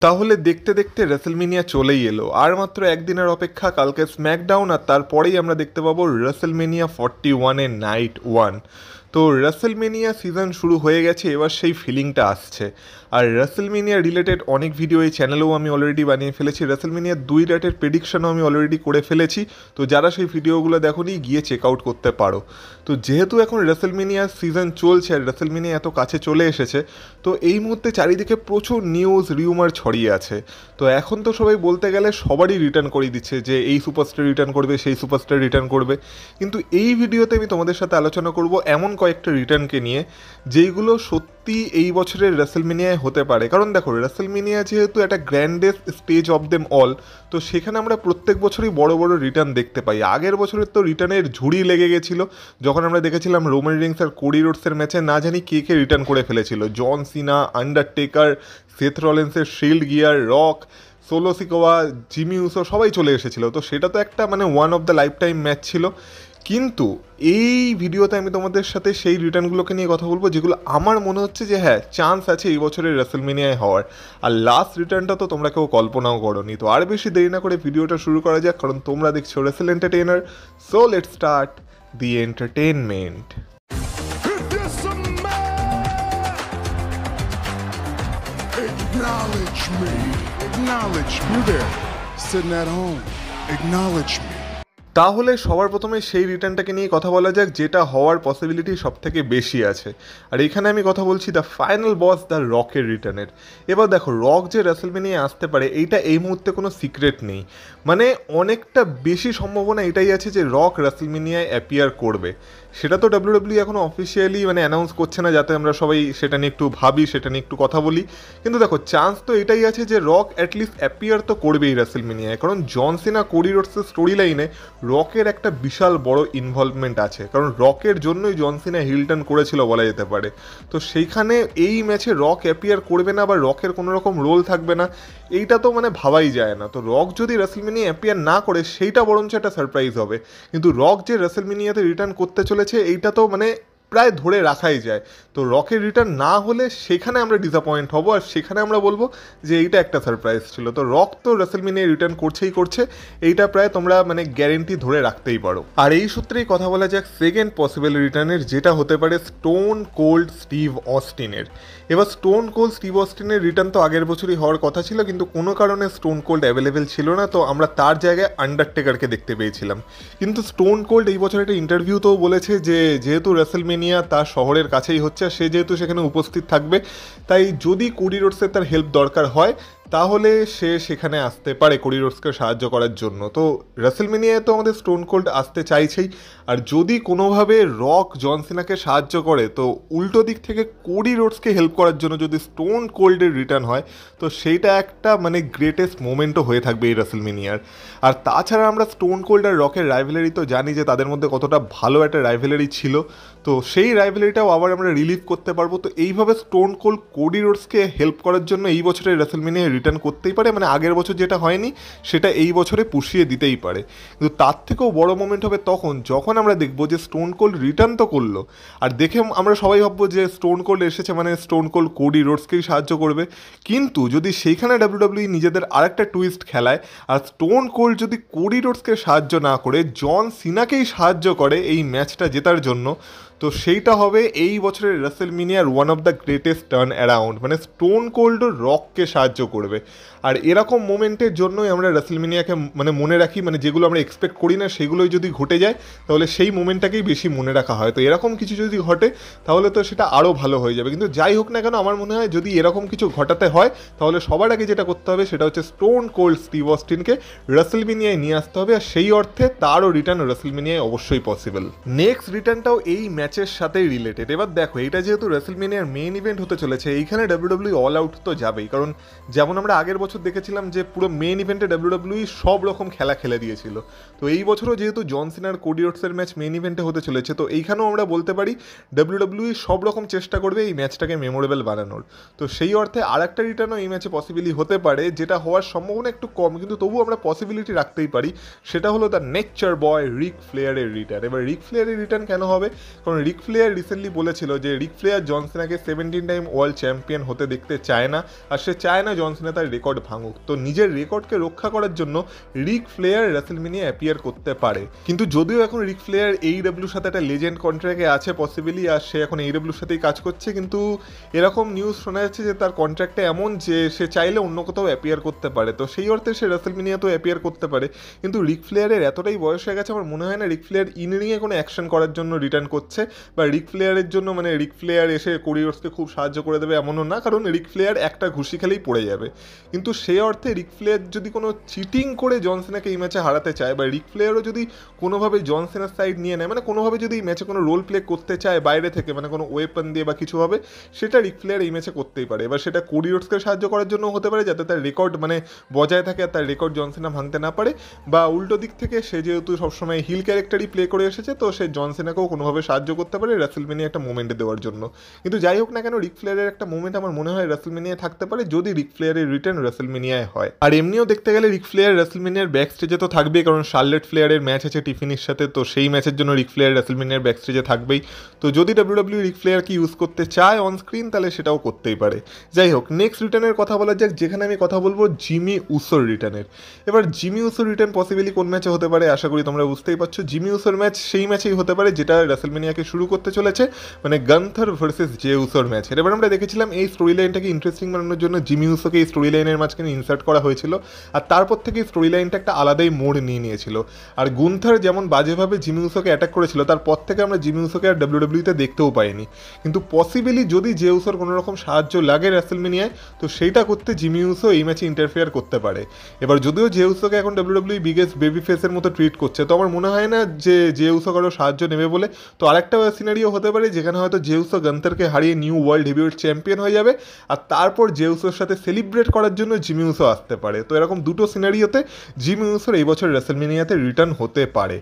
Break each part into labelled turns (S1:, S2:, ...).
S1: তাহলে দেখতে দেখতে রেসেলমেনিয়া চলেই এলো, আর মাত্র একদিনের অপেক্ষা, কালকে স্ম্যাকডাউন, আর তারপরেই আমরা দেখতে পাবো রেসেলমেনিয়া 41-এর নাইট 1। তো রেসেলমেনিয়া সিজন শুরু হয়ে গেছে, এবার সেই ফিলিংটা আসছে। আর রেসেলমেনিয়া রিলেটেড অনেক ভিডিও এই চ্যানেলেও আমি অলরেডি বানিয়ে ফেলেছি, রেসেলমেনিয়ার 2 ডেটের প্রেডিকশনও আমি অলরেডি করে ফেলেছি। তো যারা সেই ভিডিওগুলো দেখোনি গিয়ে চেক আউট করতে পারো। তো যেহেতু এখন রেসেলমেনিয়া সিজন চলছে আর রেসেলমেনিয়া এত কাছে চলে এসেছে, তো এই মুহূর্তে চারিদিকে প্রচুর নিউজ রিউমার ছড়িয়ে আছে। তো এখন তো সবাই বলতে গেলে সবারই রিটার্ন করে দিচ্ছে যে এই সুপারস্টার রিটার্ন করবে, সেই সুপারস্টার রিটার্ন করবে। কিন্তু এই ভিডিওতে আমি তোমাদের সাথে আলোচনা করব এমন কয়েকটা রিটার্নকে নিয়ে যেইগুলো সত্যি এই বছরের রেসেলমেনিয়ায় হতে পারে। কারণ দেখো, রেসেলমেনিয়া যেহেতু একটা গ্র্যান্ডেস্ট স্টেজ অফ দেম অল, তো সেখানে আমরা প্রত্যেক বছরই বড় বড় রিটার্ন দেখতে পাই। আগের বছরের তো রিটার্নের ঝুড়ি লেগে গেছিল যখন আমরা দেখেছিলাম রোমান রিংস আর কোডি রোডসের ম্যাচে না জানি কে কে রিটার্ন করে ফেলেছিল। জন সিনা, আন্ডারটেকার, সেথ রলিন্সের shield gear, Rock, Solo Sikoa, Jimmy Uso সবাই চলে এসেছিল। তো সেটা তো একটা মানে one of the lifetime match ছিল। কিন্তু এই ভিডিওতে আমি তোমাদের সাথে সেই রিটার্নগুলোকে নিয়ে কথা বলবো যেগুলো আমার মনে হচ্ছে যে হ্যাঁ, চান্স আছে এই বছরের রেসেলমেনিয়ায় হওয়ার। আর লাস্ট রিটার্নটা তো তোমরা কেউ কল্পনাও করোনি। তো আর বেশি দেরি না করে ভিডিওটা শুরু করা যাক, কারণ তোমরা দেখছো Rachel entertainer. So let's start the entertainment.
S2: Acknowledge me. Acknowledge me. You there, sitting at home. Acknowledge me.
S1: তাহলে সবার প্রথমে সেই রিটার্নটাকে নিয়ে কথা বলা যাক যেটা হওয়ার পসিবিলিটি সব থেকে বেশি আছে। আর এখানে আমি কথা বলছি দ্য ফাইনাল বস দ্য রকের রিটার্নের। এবার দেখো, রক যে রেসেলমেনিয়ায় আসতে পারে এইটা এই মুহূর্তে কোনো সিক্রেট নেই। মানে অনেকটা বেশি সম্ভাবনা এটাই আছে যে রক রেসেলমেনিয়ায় অ্যাপিয়ার করবে। সেটা তো ডাব্লিউডাব্লিউ এখনও অফিসিয়ালি মানে অ্যানাউন্স করছে না, যাতে আমরা সবাই সেটা নিয়ে একটু ভাবি, সেটা নিয়ে একটু কথা বলি। কিন্তু দেখো, চান্স তো এটাই আছে যে রক অ্যাটলিস্ট অ্যাপিয়ার তো করবেই রেসেলমেনিয়ায়, কারণ জন সিনা কোডি রোডসের স্টোরি লাইনে রকের একটা বিশাল বড় ইনভলভমেন্ট আছে। কারণ রকের জন্যই জন সিনা হিল টার্ন করেছিল বলা যেতে পারে। তো সেইখানে এই ম্যাচে রক অ্যাপিয়ার করবে না বা রকের কোনো রকম রোল থাকবে না, এইটা তো মানে ভাবাই যায় না। তো রক যদি রেসেলমেনিয়া অ্যাপিয়ার না করে সেইটা বরঞ্চ একটা সারপ্রাইজ হবে। কিন্তু রক যে রেসেলমেনিয়াতে রিটার্ন করতে চলেছে এইটা তো মানে প্রায় ধরে রাখাই যায়। তো রকের রিটার্ন না হলে সেখানে আমরা ডিসঅ্যাপয়েন্ট হব, আর সেখানে আমরা বলবো যে এইটা একটা সারপ্রাইজ ছিল। তো রক তো রেসেলমেনিয়া রিটার্ন করছে, এইটা প্রায় তোমরা মানে গ্যারেন্টি ধরে রাখতেই পারো। আর এই সূত্রেই কথা বলা যাক সেকেন্ড পসিবল রিটার্নের, যেটা হতে পারে স্টোন কোল্ড স্টিভ অস্টিনের। এবার স্টোন কোল্ড স্টিভ অস্টিনের রিটার্ন তো আগের বছরই হওয়ার কথা ছিল, কিন্তু কোনো কারণে স্টোন কোল্ড অ্যাভেলেবেল ছিল না। তো আমরা তার জায়গায় আন্ডারটেকারকে দেখতে পেয়েছিলাম। কিন্তু স্টোন কোল্ড এই বছর একটা ইন্টারভিউতেও বলেছে যে যেহেতু রেসেলমেনিয়া তার শহরের কাছেই হচ্ছে, সে যেহেতু সেখানে উপস্থিত থাকবে, তাই যদি কোডি রোডসের তার হেল্প দরকার হয় তাহলে সে সেখানে আসতে পারে কোডি রোডসকে সাহায্য করার জন্য। তো রেসেলমেনিয়ায় তো আমাদের স্টোন কোল্ড আসতে চাইছেই। আর যদি কোনোভাবে রক জন সিনাকে সাহায্য করে, তো উল্টো দিক থেকে কোডি রোডসকে হেল্প করার জন্য যদি স্টোন কোল্ডের রিটার্ন হয়, তো সেইটা একটা মানে গ্রেটেস্ট মোমেন্টও হয়ে থাকবে এই রেসেলমেনিয়ার। আর তাছাড়া আমরা স্টোন কোল্ড আর রকের রাইভেলারি তো জানি যে তাদের মধ্যে কতটা ভালো একটা রাইভেলারি ছিল। তো সেই রাইভেলারিটাও আবার আমরা রিলিভ করতে পারবো। তো এইভাবে স্টোন কোল্ড কোডি রোডসকে হেল্প করার জন্য এই বছরের রেসেলমেনিয়ায় রিটার্ন করতেই পারে। মানে আগের বছর যেটা হয়নি সেটা এই বছরে পুষিয়ে দিতেই পারে। কিন্তু তার থেকেও বড় মোমেন্ট হবে যখন আমরা দেখবো যে স্টোন কোল্ড রিটার্ন তো করলো, আর দেখে আমরা সবাই ভাববো যে স্টোন কোল্ড এসেছে মানে স্টোন কোল্ড কোডি রোডসকেই সাহায্য করবে। কিন্তু যদি সেইখানে ডাব্লিউডাব্লিউ নিজেদের আরেকটা টুইস্ট খেলায়, আর স্টোন কোল্ড যদি কোডি রোডসকে সাহায্য না করে জন সিনাকেই সাহায্য করে এই ম্যাচটা জেতার জন্য, তো সেইটা হবে এই বছরের রেসেলমেনিয়ার one of the greatest turn around. মানে স্টোন কোল্ডও রককে সাহায্য করবে। আর এরকম মোমেন্টের জন্যই আমরা রেসেলমেনিয়াকে মানে মনে রাখি, মানে যেগুলো আমরা এক্সপেক্ট করি না সেগুলোই যদি ঘটে যায় তাহলে সেই মোমেন্টটাকেই বেশি মনে রাখা হয়। তো এরকম কিছু যদি ঘটে তাহলে তো সেটা আরও ভালো হয়ে যাবে। কিন্তু যাই হোক না কেন, আমার মনে হয় যদি এরকম কিছু ঘটাতে হয় তাহলে সবার আগে যেটা করতে হবে সেটা হচ্ছে স্টোন কোল্ড স্টিভ অস্টিনকে রেসেলমেনিয়ায় নিয়ে আসতে হবে। আর সেই অর্থে তারও রিটার্ন রেসেলমেনিয়ায় অবশ্যই পসিবল। নেক্সট রিটার্নটাও এই ম্যাচের সাথেই রিলেটেড। এবার দেখো, এটা যেহেতু রেসেলমেনিয়ার মেইন ইভেন্ট হতে চলেছে, এইখানে ডাব্লিউডাব্লিউ অল আউট তো যাবেই। কারণ যেমন আমরা আগের বছর দেখেছিলাম যে পুরো মেইন ইভেন্টে ডাব্লিউডাব্লিউ সব রকম খেলা খেলে দিয়েছিল। তো এই বছরও যেহেতু জন সিনার কোডি রোডসের ম্যাচ মেইন ইভেন্টে হতে চলেছে, তো এইখানেও আমরা বলতে পারি ডাব্লিউডাব্লিউ সব রকম চেষ্টা করবে এই ম্যাচটাকে মেমোরেবল বানানোর। তো সেই অর্থে আর একটা রিটার্নও এই ম্যাচে পসিবিলি হতে পারে, যেটা হওয়ার সম্ভাবনা একটু কম, কিন্তু তবু আমরা পসিবিলিটি রাখতেই পারি। সেটা হলো দ্য নেচার বয় রিক ফ্লেয়ারের রিটার্ন। এবার রিক ফ্লেয়ারের রিটার্ন কেন হবে? কারণ কারণ রিক ফ্লেয়ার রিসেন্টলি বলেছিল যে রিক ফ্লেয়ার জন সিনাকে 17 টাইম ওয়ার্ল্ড চ্যাম্পিয়ন হতে দেখতে চায় না, আর সে চায় না জন সিনা তার রেকর্ড ভাঙুক। তো নিজের রেকর্ডকে রক্ষা করার জন্য রিক ফ্লেয়ার রেসলমেনিয়া অ্যাপিয়ার করতে পারে। কিন্তু যদিও এখন রিক ফ্লেয়ার AEWর সাথে একটা লেজেন্ড কন্ট্রাক্টে আছে পসিবলি, আর সে এখন AEWর সাথেই কাজ করছে, কিন্তু এরকম নিউজ শোনা যাচ্ছে যে তার কন্ট্রাক্টটা এমন যে সে চাইলে অন্য কোথাও অ্যাপিয়ার করতে পারে। তো সেই অর্থে সে রেসলমেনিয়াতেও অ্যাপিয়ার করতে পারে। কিন্তু রিক ফ্লেয়ারের এতটাই বয়স হয়ে গেছে, আমার মনে হয় না রিক ফ্লেয়ার ইনিংয়ে কোনো অ্যাকশন করার জন্য রিটার্ন করছে, বা রিক ফ্লেয়ারের জন্য মানে রিক ফ্লেয়ার এসে কোরিয়ার্সকে খুব সাহায্য করে দেবে এমনও না, কারণ রিক ফ্লেয়ার একটা ঘুষি খেলেই পড়ে যাবে। কিন্তু সে অর্থে রিক ফ্লেয়ার যদি কোনো চিটিং করে জন সিনাকে এই ম্যাচে হারাতে চায়, বা রিক ফ্লেয়ারও যদি কোনোভাবে জন সিনার সাইড নিয়ে নেয়, মানে কোনোভাবে যদি এই ম্যাচে কোনো রোল প্লে করতে চায় বাইরে থেকে, মানে কোনো ওয়েপন দিয়ে বা কিছু হবে, সেটা রিক ফ্লেয়ার এই ম্যাচে করতেই পারে। এবার সেটা কোরিয়ার্সকে সাহায্য করার জন্য হতে পারে, যাতে তার রেকর্ড মানে বজায় থাকে আর তার রেকর্ড জন সিনা ভাঙতে না পারে, বা উল্টো দিক থেকে সে যেহেতু সবসময় হিল ক্যারেক্টারই প্লে করে এসেছে, তো সে জন সিনাকেও কোনোভাবে সাহায্য করতে পারে রেসলমেনিয়া একটা মোমেন্টে দেওয়ার জন্য। কিন্তু যাই হোক না কেন, রিক ফ্লেয়ারের একটা মোমেন্ট আমার মনে হয় রেসলমেনিয়ায় থাকতে পারে, যদি রিক ফ্লেয়ারের রিটার্ন রেসলমেনিয়ায় হয়। আর এমনিও দেখতে গেলে রিক ফ্লেয়ার রেসলমেনিয়ার ব্যাক স্টেজে তো থাকবেই, কারণ শার্লেট ফ্লেয়ারের ম্যাচ আছে টিফিনির সাথে, তো সেই ম্যাচের জন্য রিক ফ্লেয়ার রেসলমেনিয়ার ব্যাক স্টেজে থাকবেই। তো যদি WWE রিক ফ্লেয়ারকে ইউজ করতে চায় অন স্ক্রিন, তাহলে সেটাও করতেই পারে। যাই হোক, নেক্সট রিটার্নের কথা বলা যাক, যেখানে আমি কথা বলবো জিমি উসোর রিটার্নের। এবার জিমি উসোর রিটার্ন পসিবলি কোন ম্যাচে হতে পারে আশা করি তোমরা বুঝতেই পারছো। জিমি উসোর ম্যাচ সেই ম্যাচেই হতে পারে যেটা রেসলমেনিয়াকে শুরু করতে চলেছে, মানে গান্থার ভার্সেস জে উসোর ম্যাচের। এবার আমরা দেখেছিলাম এই স্টোরি লাইনটাকে ইন্টারেস্টিং বানানোর জন্য জিমি উসোকে এই স্টোরি লাইনের মাঝখানে ইনসার্ট করা হয়েছিল, আর তারপর থেকে স্টোরি লাইনটা একটা আলাদাই মোড় নিয়ে নিয়েছিল। আর গুন্থার যেমন বাজেভাবে জিমি উসোকে অ্যাটাক করেছিল, তারপর থেকে আমরা জিমি উসোকে আর WWE-তে দেখতেও পাইনি। কিন্তু পসিবলি যদি জে উসোর কোনো রকম সাহায্য লাগে রেসলমেনিয়ায়, তো সেইটা করতে জিমি উসো এই ম্যাচে ইন্টারফেয়ার করতে পারে। এবার যদিও জে উসোকে এখন WWE বিগেস্ট বেবি ফেসের মতো ট্রিট করছে, তো আমার মনে হয় না যে জে উসো কারো সাহায্য নেবে বলে। তো আরেকটা সিনারিও হতে পারে যেখানে হয়তো জে উসো গান্থারকে হারিয়ে নিউ ওয়ার্ল্ড হেভিওয়েট চ্যাম্পিয়ন হয়ে যাবে, আর তারপর জে উসোর সাথে সেলিব্রেট করার জন্য জিমি উসো আসতে পারে। তো এরকম দুটো সিনারিওতে জিমি উসোর এই বছর রেসলমেনিয়াতে রিটার্ন হতে পারে।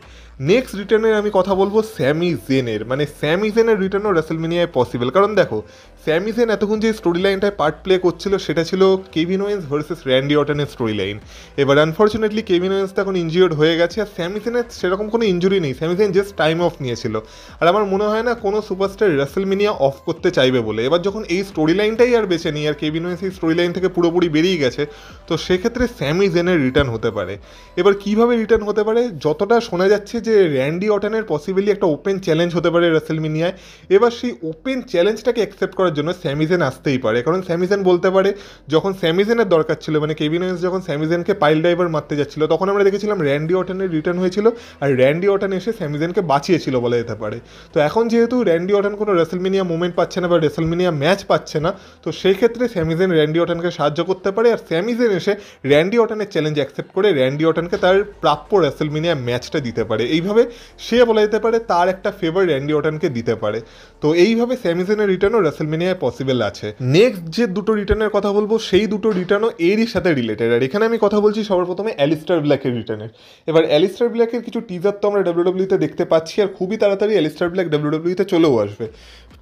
S1: নেক্সট রিটার্নের আমি কথা বলবো স্যামি জেনের, মানে স্যামি জেনের রিটার্নও রেসলমেনিয়ায় পসিবল। কারণ দেখো, স্যামি জেন এতক্ষণ যে স্টোরি লাইনটায় পার্ট প্লে করছিল সেটা ছিল কেভিন ওয়েন্স ভার্সেস র্যান্ডি অর্টনের স্টোরি লাইন। এবার আনফর্চুনেটলি কেভিন ওয়েন্স তো এখন ইনজিওর্ড হয়ে গেছে, আর স্যামি জেনের সেরকম কোনো ইঞ্জুরি নেই, স্যামি জেন জাস্ট টাইম অফ নিয়েছিল। আর আমার মনে হয় না কোনো সুপারস্টার রেসলমেনিয়া অফ করতে চাইবে বলে। এবার যখন এই স্টোরি লাইনটাই আর বেছে নিই, আর কেভিন ওয়েন্স এই স্টোরি লাইন থেকে পুরোপুরি বেরিয়ে গেছে, তো সেক্ষেত্রে স্যামি জেনের রিটার্ন হতে পারে। এবার কিভাবে রিটার্ন হতে পারে, যতটা শোনা যাচ্ছে যে র্যান্ডি অর্টনের পসিবলি একটা ওপেন চ্যালেঞ্জ হতে পারে রেসলমেনিয়ায়। এবার সেই ওপেন চ্যালেঞ্জটাকে অ্যাকসেপ্ট করার জন্য স্যামি জেন আসতেই পারে, কারণ স্যামি জেন বলতে পারে যখন স্যামি জেনের দরকার ছিল, মানে কেভিন ওয়েন্স যখন স্যামি জেনকে পাইল ড্রাইভার মারতে যাচ্ছিল, তখন আমরা দেখেছিলাম র্যান্ডি অর্টনের রিটার্ন হয়েছিল, আর র্যান্ডি অর্টন এসে স্যামি জেনকে বাঁচিয়েছিল বলা যেতে পারে। তো এখন যেহেতু র্যান্ডি অর্টন কোনো রেসলমেনিয়া মুভমেন্ট পাচ্ছে না বা রেসলমেনিয়া ম্যাচ পাচ্ছে না, তো সেই ক্ষেত্রে স্যামি জেন র্যান্ডি অর্টনকে সাহায্য করতে পারে, আর স্যামি জেন এসে র্যান্ডি অর্টনের চ্যালেঞ্জ অ্যাকসেপ্ট করে র্যান্ডি অর্টনকে তার প্রাপ্য রেসলমেনিয়া ম্যাচটা দিতে পারে। এইভাবে সে বলা যেতে পারে তার একটা ফেভার র্যান্ডি অর্টনকে দিতে পারে। তো এইভাবে স্যামি জেনের রিটার্নও রেসলমেনিয়ায় পসিবল আছে। নেক্সট যে দুটো রিটার্নের কথা বলবো, সেই দুটো রিটার্নও এরই সাথে রিলেটেড। আর এখানে আমি কথা বলছি সবার প্রথমে অ্যালিস্টার ব্ল্যাকের রিটার্নের। এবার অ্যালিস্টার ব্ল্যাকের কিছু টিজার তো আমরা WWE-তে দেখতে পাচ্ছি, আর খুবই তাড়াতাড়ি অ্যালিস্টার ব্ল্যাক WWE-তে চলেও আসবে,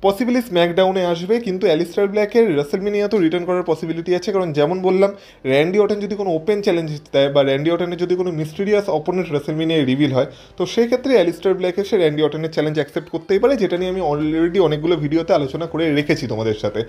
S1: পসিবলি স্ম্যাকডাউনে আসবে। কিন্তু অ্যালিস্টার ব্ল্যাকের রেসলমেনিয়াতেও রিটার্ন করার পসিবিলিটি আছে, কারণ যেমন বললাম র্যান্ডি অর্টন যদি কোনো ওপেন চ্যালেঞ্জ দেয়, বা র্যান্ডি অর্টনের যদি কোনো মিস্টিরিয়াস অপোনেন্ট রেসলমেনিয়ায় রিভিল হয়, তো সেই ক্ষেত্রে অ্যালিস্টার ব্ল্যাক এসে র্যান্ডি অর্টনের চ্যালেঞ্জ অ্যাকসেপ্ট করতেই পারে, যেটা নিয়ে আমি অলরেডি অনেকগুলো ভিডিওতে আলোচনা করে রেখেছি তোমাদের সাথে।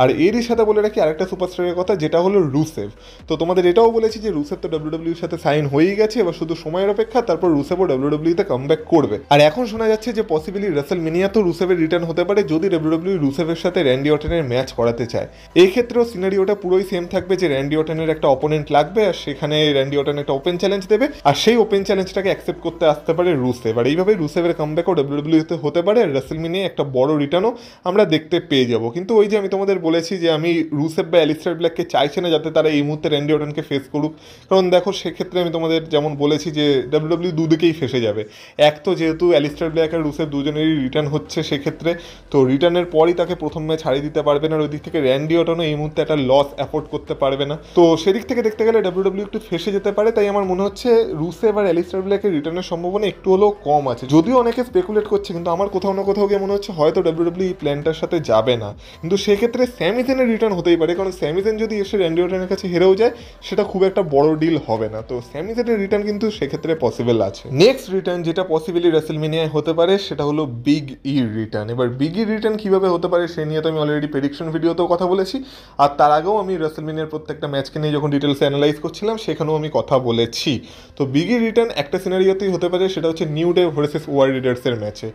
S1: আর এরই সাথে বলে রাখি আরেকটা সুপারস্টারের কথা, যেটা হলো রুসেভ। তো তোমাদের এটাও বলেছি যে রুসেভ তো WWE-র সাথে সাইন হয়েই গেছে, এবার শুধু সময়ের অপেক্ষা, তারপর রুসেভও WWE-তে কামব্যাক করবে। আর এখন শোনা যাচ্ছে যে পসিবলি রেসলমেনিয়াতেও রুসেভের রিটার্ন হতে পারে, যদি WWE রুসেভের সাথে র্যান্ডি অর্টনের ম্যাচ করাতে চায়। এই ক্ষেত্রেও সিনারিওটা পুরোই সেম থাকবে, যে র্যান্ডি অর্টনের একটা অপোনেন্ট লাগবে, আর সেখানে র্যান্ডি অর্টন একটা ওপেন চ্যালেঞ্জ দেবে, আর সেই ওপেন চ্যালেঞ্জটাকে অ্যাকসেপ্ট করতে আসতে পারে রুসেভ। আর এইভাবে রুসেভের কামব্যাকও WWE-তে হতে পারে, আর রেসলমেনিয়ায় একটা বড় রিটার্নও আমরা দেখতে পেয়ে যাব। কিন্তু ওই যে আমি তোমাদের বলেছি যে আমি রুসেভ বা অ্যালিস্টার ব্ল্যাককে চাইছি না যাতে তারা এই মুহূর্তে র্যান্ডি অর্টনকে ফেস করুক, কারণ দেখো সেক্ষেত্রে আমি তোমাদের যেমন বলেছি যে WWE দুদিকেই ফেসে যাবে। এক তো যেহেতু অ্যালিস্টার ব্ল্যাক আর রুসেভ দুজনেরই রিটার্ন হচ্ছে সেক্ষেত্রে, তো রিটার্নের পরই তাকে প্রথম ম্যাচ হারিয়ে দিতে পারবে না, আর ওই দিক থেকে র্যান্ডি অর্টনও এই মুহূর্তে একটা লস অ্যাফোর্ড করতে পারবে না। তো সেদিক থেকে দেখতে গেলে ডাব্লিউডাব্লিউ একটু ফেসে যেতে পারে। তাই আমার মনে হচ্ছে রুসেভ আর অ্যালিস্টার ব্ল্যাকের রিটার্নের সম্ভাবনা একটু হলেও কম আছে, যদিও অনেকে স্পেকুলেট করছে, কিন্তু আমার কোথাও না কোথাও গিয়ে মনে হচ্ছে হয়তো ডাব্লিউডাব্লিউ এই প্ল্যানটার সাথে যাবে না। কিন্তু সেক্ষেত্রে স্যামি জেনের রিটার্ন হতেই পারে, কারণ স্যামি জেন যদি এসে র্যান্ডি অর্টনের কাছে হেরেও যায় সেটা খুব একটা বড় ডিল হবে না। তো স্যামি জেনের রিটার্ন কিন্তু সেক্ষেত্রে পসিবল আছে। নেক্সট রিটার্ন যেটা পসিবলি রেসলমেনিয়ায় হতে পারে সেটা হলো বিগ ইর রিটার্ন। এবার বিগ ইর রিটার্ন কীভাবে হতে পারে সে নিয়ে তো আমি অলরেডি প্রেডিকশন ভিডিওতেও কথা বলেছি, আর তার আগেও আমি রেসলমেনিয়ার প্রত্যেকটা ম্যাচকে নিয়ে যখন ডিটেলসে অ্যানালাইজ করছিলাম সেখানেও আমি কথা বলেছি। তো বিগ ইর রিটার্ন একটা সিনারিওতেই হতে পারে, সেটা হচ্ছে নিউ ডে ভার্সেস ওয়ার রিডার্সের ম্যাচে।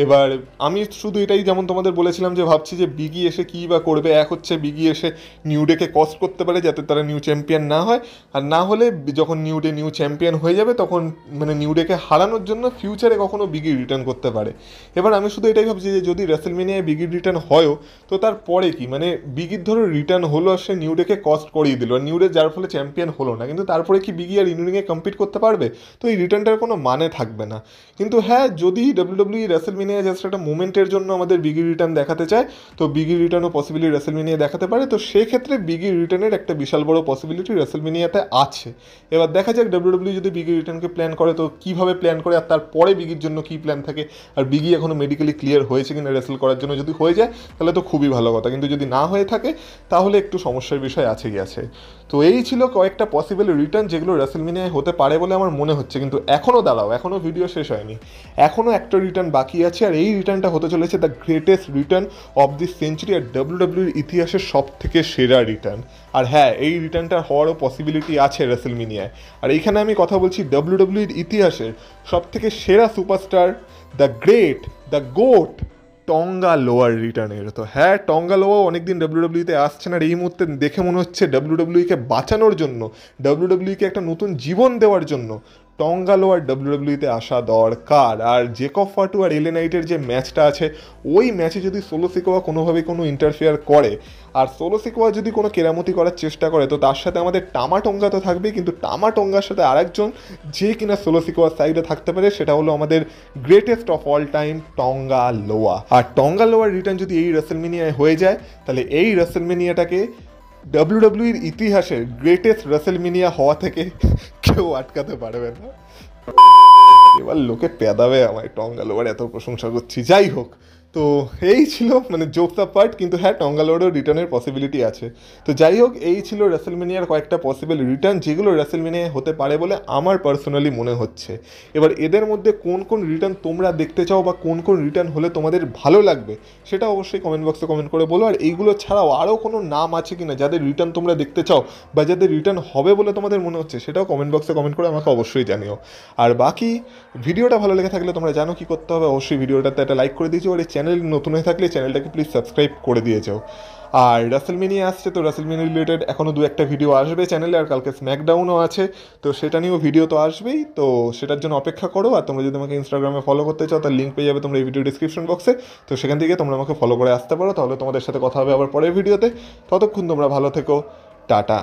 S1: এবার আমি শুধু এটাই যেমন তোমাদের বলেছিলাম যে ভাবছি যে বিগি এসে কী বা করবে। এক হচ্ছে বিগি এসে নিউ ডেকে কস্ট করতে পারে যাতে তারা নিউ চ্যাম্পিয়ন না হয়, আর না হলে যখন নিউ ডে নিউ চ্যাম্পিয়ন হয়ে যাবে তখন মানে নিউ ডেকে হারানোর জন্য ফিউচারে কখনো বিগি রিটার্ন করতে পারে। এবার আমি শুধু এটাই ভাবছি যে যদি রেসলমেনিয়ায় বিগির রিটার্ন হয়ও তো তারপরে কি, মানে বিগির ধরো রিটার্ন হলো আর সে নিউ ডেকে কস্ট করিয়ে দিল, আর নিউ ডে যার ফলে চ্যাম্পিয়ন হলো না, কিন্তু তারপরে কি বিগি আর ইনরিংয়ে কম্পিট করতে পারবে? তো এই রিটার্নটার কোনো মানে থাকবে না। কিন্তু হ্যাঁ, যদি ডাব্লিউডাব্লিউ রেসলমেনিয়া জাস্ট একটা মোমেন্টের জন্য আমাদের বিগি রিটার্ন দেখাতে চায় তো বিগি রিটার্নও পসিবিলি রেসলমেনিয়া দেখাতে পারে। তো সেক্ষেত্রে বিগি রিটার্নের একটা বিশাল বড় পসিবিলিটি রেসলমেনিয়াতে আছে। এবার দেখা যাক ডাব্লিউডাব্লিউ যদি বিগি রিটার্নকে প্ল্যান করে তো কীভাবে প্ল্যান করে, আর তারপরে বিগির জন্য কী প্ল্যান থাকে, আর বিগি এখনও মেডিকেলি ক্লিয়ার হয়েছে কিনা রেসল করার জন্য। যদি হয়ে যায় তাহলে তো খুবই ভালো কথা, কিন্তু যদি না হয়ে থাকে তাহলে একটু সমস্যার বিষয় আছেই আছে। তো এই ছিল কয়েকটা পসিবল রিটার্ন যেগুলো রেসলমেনিয়ায় হতে পারে বলে আমার মনে হচ্ছে। কিন্তু এখনও দাঁড়াও, এখনও ভিডিও শেষ হয়নি, এখনও একটা রিটার্ন বাকি আছে, আর এই রিটার্নটা হতে চলেছে the greatest return of this century, আর ডাব্লিউডাব্লিউর ইতিহাসের সব থেকে সেরা রিটার্ন। আর হ্যাঁ, এই রিটার্নটা হওয়ারও পসিবিলিটি আছে রেসলমেনিয়ায়। আর এইখানে আমি কথা বলছি ডাব্লিউডাব্লিউর ইতিহাসের সব থেকে সেরা superstar, the great, the goat, টঙ্গা lower রিটার্নের। তো হ্যাঁ, টঙ্গা লোয়া অনেকদিন ডাব্লিউডাব্লিউতে আসছে না, আর এই মুহূর্তে দেখে মনে হচ্ছে ডাব্লিউডাব্লিউকে বাঁচানোর জন্য, ডাব্লিউডাব্লিউকে একটা নতুন জীবন দেওয়ার জন্য টঙ্গা লোয়ার ডাব্লিউডাব্লিউতে আসা দরকার। আর জেকব ফাটু আর এলে নাইটের যে ম্যাচটা আছে ওই ম্যাচে যদি সোলো সিকোয়া কোনোভাবে কোনো ইন্টারফেয়ার করে, আর সোলো সিকোয়া যদি কোনো কেরামতি করার চেষ্টা করে, তো তার সাথে আমাদের টামা টঙ্গা তো থাকবেই, কিন্তু টামা টঙ্গার সাথে আরেকজন যে কিনা সোলো সিকোয়ার সাইডে থাকতে পারে সেটা হলো আমাদের greatest of all time Tonga Loa. আর টঙ্গা লোয়ার রিটার্ন যদি এই রেসলমেনিয়ায় হয়ে যায় তাহলে এই রেসলমেনিয়াটাকে ডাব্লিউডাব্লিউর ইতিহাসের গ্রেটেস্ট রেসলমেনিয়া হওয়া থেকে কেউ আটকাতে পারবে না। এবার লোকে পেদাবে আমায় টঙ্গা লোয়ার এত প্রশংসা করছি। যাই হোক, তো এই ছিল মানে জোকস পার্ট, কিন্তু হ্যাঁ টঙ্গা লোয়ারও রিটার্নের পসিবিলিটি আছে। তো যাই হোক, এই ছিল রেসলমেনিয়ার কয়েকটা পসিবল রিটার্ন যেগুলো রেসলমেনিয়ায় হতে পারে বলে আমার পার্সোনালি মনে হচ্ছে। এবার এদের মধ্যে কোন কোন রিটার্ন তোমরা দেখতে চাও বা কোন কোন রিটার্ন হলে তোমাদের ভালো লাগবে সেটা অবশ্যই কমেন্ট বক্সে কমেন্ট করে বলো। আর এইগুলো ছাড়াও আরও কোনো নাম আছে কিনা যাদের রিটার্ন তোমরা দেখতে চাও বা যাদের রিটার্ন হবে বলে তোমাদের মনে হচ্ছে সেটাও কমেন্ট বক্সে কমেন্ট করে আমাকে অবশ্যই জানিও। আর বাকি ভিডিওটা ভালো লেগে থাকলে তোমরা জানো কি করতে হবে, অবশ্যই ভিডিওটাতে একটা লাইক করে দিয়েছো, আর এই চ্যানেল নতুন হয়ে থাকলে চ্যানেলটাকে প্লিজ সাবস্ক্রাইব করে দিয়ে যাও। আর রেসলমেনিয়া আসছে, তো রেসলমেনিয়া রিলেটেড এখনও দু একটা ভিডিও আসবে চ্যানেলে, আর কালকে স্ম্যাকডাউনও আছে, তো সেটা নিয়েও ভিডিও তো আসবেই। তো সেটার জন্য অপেক্ষা করো। আর তোমরা যদি আমাকে ইনস্টাগ্রামে ফলো করতে চাও তার লিঙ্ক পেয়ে যাবে তোমরা এই ভিডিও ডিসক্রিপশন বক্সে, তো সেখান থেকে তোমরা আমাকে ফলো করে আসতে পারো। তাহলে তোমাদের সাথে কথা হবে আবার পরের ভিডিওতে। ততক্ষণ তোমরা ভালো থেকো, টাটা।